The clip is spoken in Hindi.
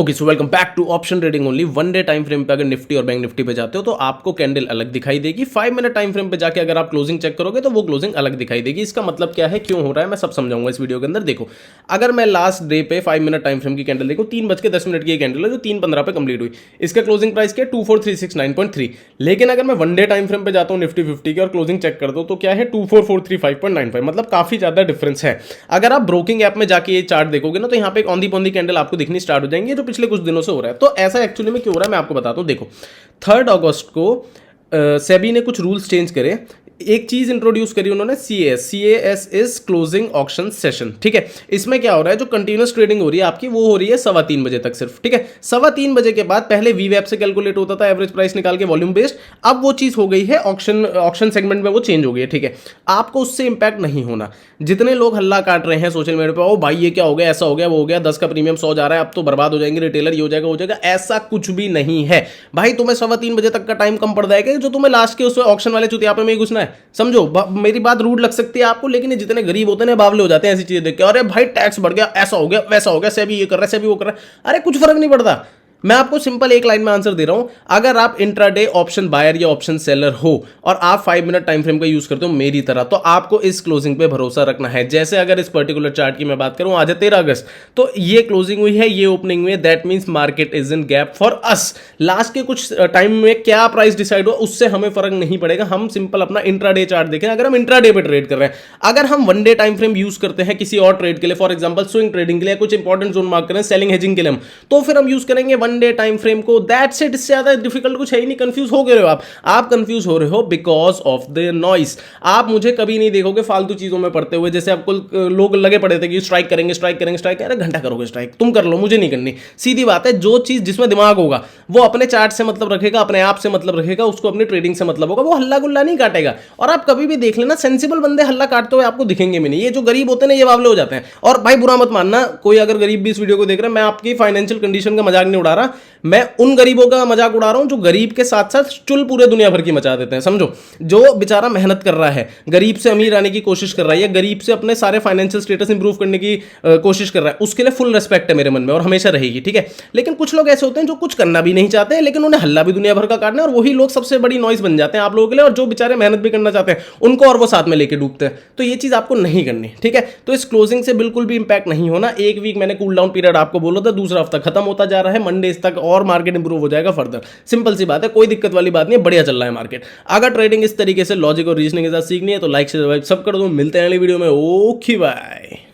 Okay so welcome back to option trading only. One day time frame पे अगर निफ्टी और बैंक निफ्टी पे जाते हो तो आपको कैंडल अलग दिखाई देगी। 5 मिनट टाइम फ्रेम पे जाके अगर आप क्लोजिंग चेक करोगे तो वो क्लोजिंग अलग दिखाई देगी। इसका मतलब क्या है, क्यों हो रहा है, मैं सब समझाऊंगा इस वीडियो के अंदर। देखो, अगर मैं लास्ट डे पे 5 मिनट टाइम फ्रेम की कैंडल देखूं, 3:10 की कैंडल है जो 3:15 पे कंप्लीट हुई। इसका क्लोजिंग प्राइस क्या है, 24369.3। लेकिन अगर मैं वन डे टाइम फ्रेम पे जाता हूँ निफ्टी 50 की और क्लोजिंग चेक कर दो तो क्या है, 24435.95। मतलब काफी ज्यादा डिफरेंस है। अगर आप ब्रोकिंग ऐप में जाके ये चार्ट देखोगे ना तो यहाँ पे एक औंधी पौंधी कैंडल आपको दिखनी स्टार्ट हो जाएंगी जो पिछले कुछ दिनों से हो रहा है। तो ऐसा एक्चुअली में क्यों हो रहा है मैं आपको बताता हूं। देखो, 3 अगस्त को सेबी ने कुछ रूल्स चेंज करे। एक चीज इंट्रोड्यूस करी उन्होंने, CAS is closing auction session. ठीक है, इसमें क्या हो रहा है, जो कंटिन्यूस ट्रेडिंग हो रही है आपकी वो हो रही है 3:15 बजे तक सिर्फ। ठीक है, 3:15 बजे के बाद पहले वीवैप से कैलकुलेट होता था एवरेज प्राइस निकाल के वॉल्यूम बेस्ड। अब वो चीज हो गई है ऑक्शन सेगमेंट में वो चेंज हो गई है। ठीक है, आपको उससे इंपैक्ट नहीं होना। जितने लोग हल्ला काट रहे हैं सोशल मीडिया पे, ओ भाई ये क्या हो गया, ऐसा हो गया, वो हो गया, 10 का प्रीमियम 100 जा रहा है, अब तो बर्बाद हो जाएंगे रिटेलर, ये हो जाएगा, हो जाएगा, ऐसा कुछ भी नहीं है भाई। तुम्हें 3:15 तक का टाइम कम पड़ जाएगा जो तुम्हें लास्ट के उस ऑक्शन वाले चुतियापे में ही घुसना है। समझो, मेरी बात रूड लग सकती है आपको, लेकिन जितने गरीब होते हैं बावले हो जाते हैं ऐसी चीजें देख के। अरे भाई टैक्स बढ़ गया, ऐसा हो गया, वैसा हो गया, सेबी ये कर रहा है, सेबी वो कर रहा है। अरे कुछ फर्क नहीं पड़ता। मैं आपको सिंपल एक लाइन में आंसर दे रहा हूं। अगर आप इंट्राडे ऑप्शन बायर या ऑप्शन सेलर हो और आप 5 मिनट टाइम फ्रेम का यूज करते हो मेरी तरह, तो आपको इस क्लोजिंग पे भरोसा रखना है। जैसे अगर इस पर्टिकुलर चार्ट की मैं बात करूं, आज है 13 अगस्त, तो ये क्लोजिंग हुई है, ये ओपनिंग हुई है, that means market is in gap for us. Last के कुछ टाइम में क्या प्राइस डिसाइड हुआ उससे हमें फर्क नहीं पड़ेगा। हम सिंपल अपना इंट्राडे चार्ट देखें। अगर हम इंट्राडे पे ट्रेड कर रहे हैं, अगर हम one day time frame use करते हैं किसी और ट्रेड के लिए, फॉर एग्जांपल स्विंग ट्रेडिंग के लिए, कुछ इंपॉर्टेंट जोन मार्क करें सेलिंग हेजिंग के लिए, तो फिर हम यूज करेंगे one day time frame. That's it, इससे ज्यादा डिफिकल्ट कुछ है ही नहीं। कंफ्यूज हो गए हो आप कंफ्यूज हो रहे हो बिकॉज ऑफ द नॉइस। आप मुझे कभी नहीं देखोगे फालतू चीजों में पड़ते हुए। जैसे आपको लोग लगे पड़े थे कि स्ट्राइक करेंगे, स्ट्राइक करेंगे, स्ट्राइक। अरे घंटा करोगे स्ट्राइक, तुम कर लो, मुझे नहीं करनी। सीधी बात है, जो चीज जिसमें दिमाग होगा वो अपने चार्ट से मतलब रखेगा, अपने आप से मतलब रखेगा, उसको अपनी ट्रेडिंग से मतलब होगा, वो हल्ला गुल्ला नहीं काटेगा। और आप कभी भी देख लेना, सेंसिबल बंदे हल्ला काटते हुए आपको दिखेंगे भी नहीं। ये जो गरीब होते हैं ये बावले हो जाते हैं। और भाई बुरा मत मानना, कोई अगर गरीब भी इस वीडियो को देख रहा है, मैं आपकी फाइनेंशियल कंडीशन का मजाक नहीं उड़ा रहा, मैं उन गरीबों का मजाक उड़ा रहा हूं जो गरीब के साथ साथ चुल पूरे दुनिया भर की मचा देते हैं। समझो, जो बेचारा मेहनत कर रहा है, गरीब से अमीर आने की कोशिश कर रहा है, या गरीब से अपने सारे फाइनेंशियल स्टेटस इंप्रूव करने की कोशिश कर रहा है, उसके लिए फुल रिस्पेक्ट है मेरे मन में और हमेशा रहेगी। ठीक है, लेकिन कुछ लोग ऐसे होते हैं जो कुछ करना भी नहीं चाहते लेकिन उन्हें हल्ला भी दुनिया भर का काटना है, और वही लोग सबसे बड़ी नॉइस बन जाते हैं आप लोगों के लिए। और जो बेचारे मेहनत भी करना चाहते हैं उनको और वो साथ में लेके डूबते हैं। तो ये चीज आपको नहीं करनी। ठीक है, तो इस क्लोजिंग से बिल्कुल भी इंपैक्ट नहीं होना। एक वीक मैंने कूल डाउन पीरियड आपको बोला था, दूसरा हफ्ता खत्म होता जा रहा है, मंडे तक और मार्केट इंप्रूव हो जाएगा फर्दर। सिंपल सी बात है, कोई दिक्कत वाली बात नहीं है, बढ़िया चल रहा है मार्केट। अगर ट्रेडिंग इस तरीके से लॉजिक और रीजनिंग के साथ सीखनी है तो लाइक से सब कर दो। मिलते हैं अगली वीडियो में। Okay bye.